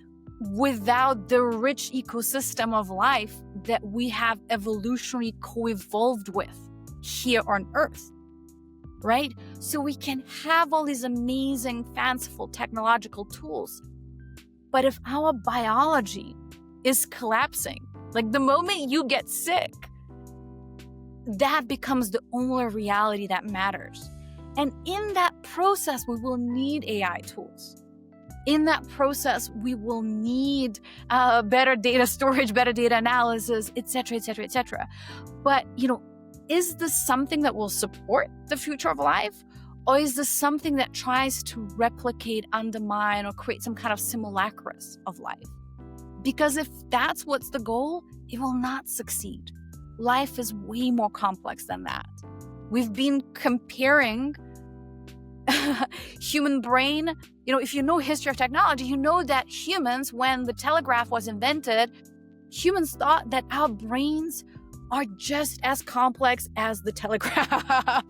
without the rich ecosystem of life that we have evolutionarily co-evolved with here on Earth, right? So we can have all these amazing, fanciful technological tools. But if our biology is collapsing, like the moment you get sick, that becomes the only reality that matters. And in that process, we will need AI tools. In that process, we will need better data storage, better data analysis, et cetera, et cetera, et cetera. But, is this something that will support the future of life? Or is this something that tries to replicate, undermine, or create some kind of simulacrus of life? Because if that's what's the goal, it will not succeed. Life is way more complex than that. We've been comparing human brain. If you know history of technology, you know that humans, when the telegraph was invented, humans thought that our brains are just as complex as the telegraph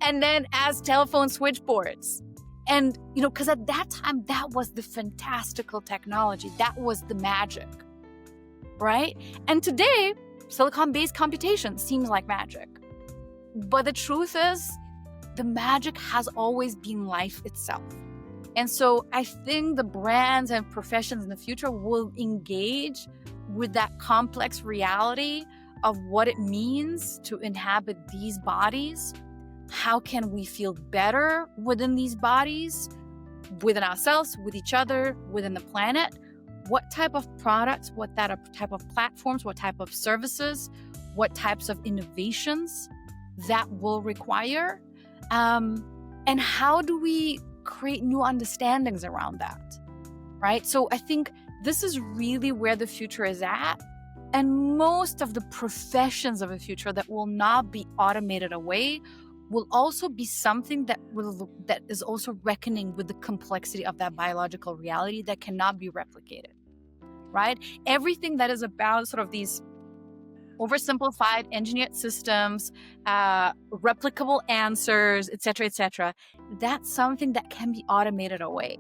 and then as telephone switchboards. And, because at that time, that was the fantastical technology. That was the magic, right? And today, silicon-based computation seems like magic. But the truth is, the magic has always been life itself. And so I think the brands and professions in the future will engage with that complex reality of what it means to inhabit these bodies. How can we feel better within these bodies, within ourselves, with each other, within the planet? What type of products, what type of platforms, what type of services, what types of innovations that will require? And how do we create new understandings around that, right? So I think this is really where the future is at. And most of the professions of the future that will not be automated away will also be something that is also reckoning with the complexity of that biological reality that cannot be replicated, right? Everything that is about sort of these oversimplified engineered systems, replicable answers, et cetera, that's something that can be automated away.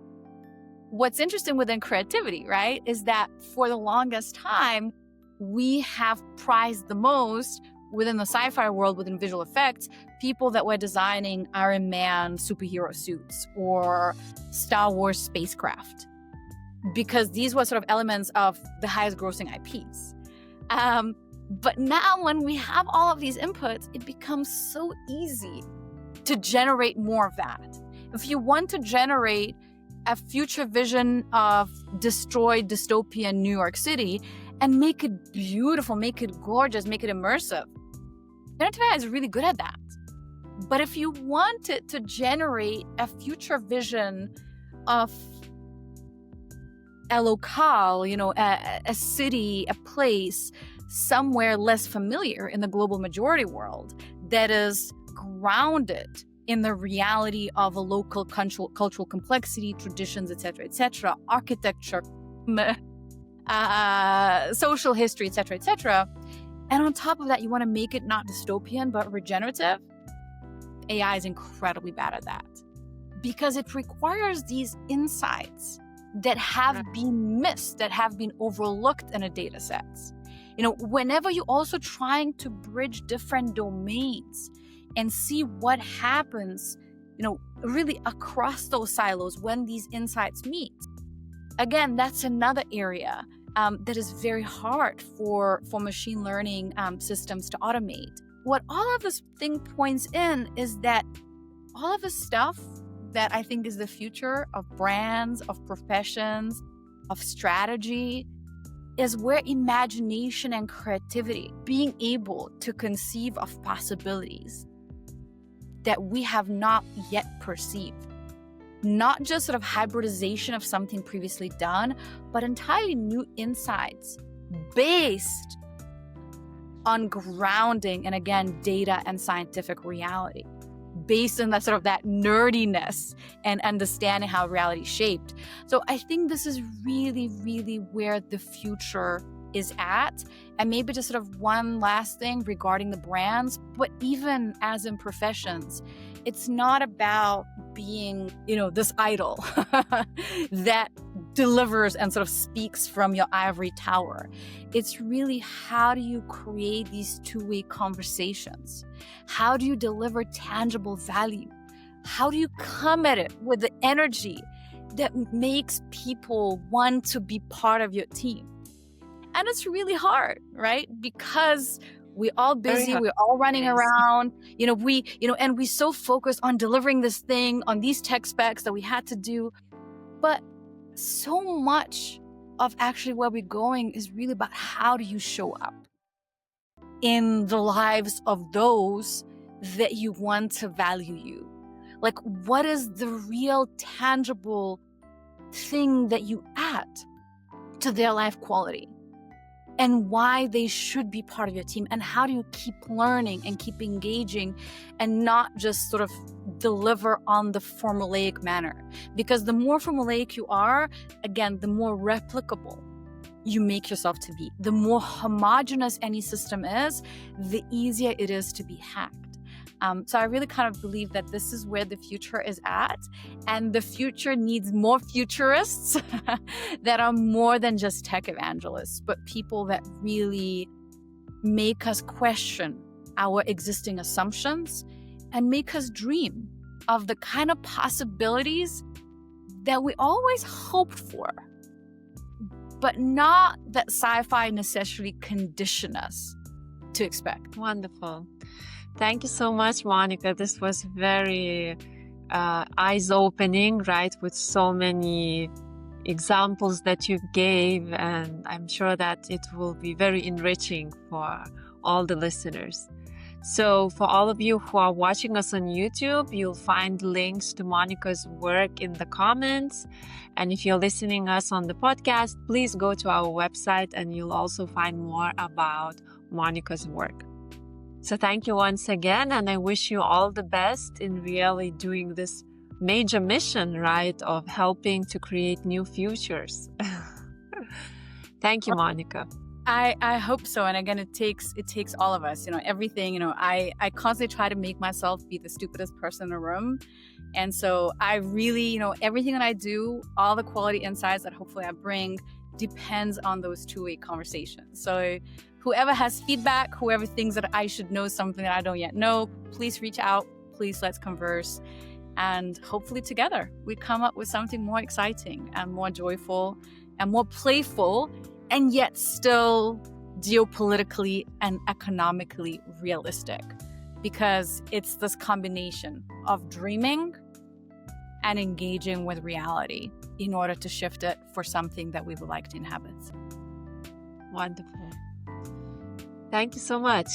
What's interesting within creativity, right, is that for the longest time, we have prized the most within the sci-fi world, within visual effects, people that were designing Iron Man superhero suits or Star Wars spacecraft, because these were sort of elements of the highest grossing IPs. But now when we have all of these inputs, it becomes so easy to generate more of that. If you want to generate a future vision of destroyed dystopian New York City and make it beautiful, make it gorgeous, make it immersive, generative AI is really good at that. But if you want it to generate a future vision of a locale, a city, a place, somewhere less familiar in the global majority world that is grounded in the reality of a local cultural complexity, traditions, et cetera, architecture, social history, et cetera. And on top of that, you want to make it not dystopian, but regenerative. AI is incredibly bad at that because it requires these insights that have been missed, that have been overlooked in a data set. Whenever you're also trying to bridge different domains and see what happens, really across those silos when these insights meet. Again, that's another area that is very hard for machine learning systems to automate. What all of this thing points in is that all of the stuff that I think is the future of brands, of professions, of strategy, is where imagination and creativity, being able to conceive of possibilities that we have not yet perceived. Not just sort of hybridization of something previously done, but entirely new insights based on grounding and, again, data and scientific reality, based on that sort of that nerdiness and understanding how reality is shaped. So I think this is really, really where the future is at. And maybe just sort of one last thing regarding the brands, but even as in professions, it's not about being, this idol that delivers and sort of speaks from your ivory tower. It's really, how do you create these two-way conversations? How do you deliver tangible value? How do you come at it with the energy that makes people want to be part of your team? And it's really hard, right? Because We're all busy. We're all running around. And we so focused on delivering this thing, on these tech specs that we had to do. But so much of actually where we're going is really about how do you show up in the lives of those that you want to value you. Like, what is the real tangible thing that you add to their life quality? And why they should be part of your team, and how do you keep learning and keep engaging and not just sort of deliver on the formulaic manner? Because the more formulaic you are, again, the more replicable you make yourself to be. The more homogeneous any system is, the easier it is to be hacked. So I really kind of believe that this is where the future is at, and the future needs more futurists that are more than just tech evangelists, but people that really make us question our existing assumptions and make us dream of the kind of possibilities that we always hoped for, but not that sci-fi necessarily condition us to expect. Wonderful. Thank you so much, Monika. This was very eyes-opening, right? With so many examples that you gave, and I'm sure that it will be very enriching for all the listeners. So for all of you who are watching us on YouTube, you'll find links to Monika's work in the comments. And if you're listening us on the podcast, please go to our website and you'll also find more about Monika's work. So thank you once again, and I wish you all the best in really doing this major mission, right, of helping to create new futures. Thank you, Monika. I hope so. And again, it takes all of us, everything, I constantly try to make myself be the stupidest person in the room. And so I really, everything that I do, all the quality insights that hopefully I bring depends on those two-way conversations. So whoever has feedback, whoever thinks that I should know something that I don't yet know, please reach out. Please, let's converse. And hopefully together we come up with something more exciting and more joyful and more playful, and yet still geopolitically and economically realistic. Because it's this combination of dreaming and engaging with reality in order to shift it for something that we would like to inhabit. Wonderful. Thank you so much.